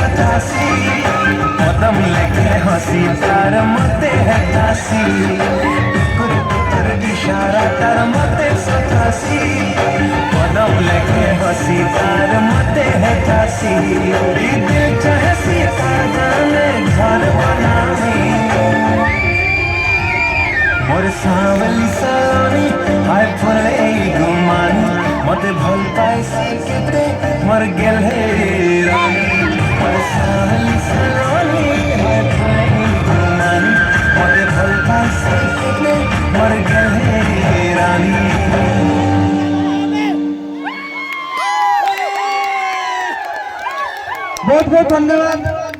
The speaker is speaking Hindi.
सतासी कदम लेके हंसी तार मते है तासी टुकुर टुकुर इशारा तार मते सतासी कदम लेके हंसी तार मते है तासी दिल चाहे सीता जाने घर बनावी मोर सावली सलोनी हाय फुले गुमानी मते भल पाइसी केते मर गेल हे रानी मोर सावली सलोनी हाय फुले गुमानी मते भल पाइसी केते मर गेल हे रानी। बहुत बहुत धन्यवाद।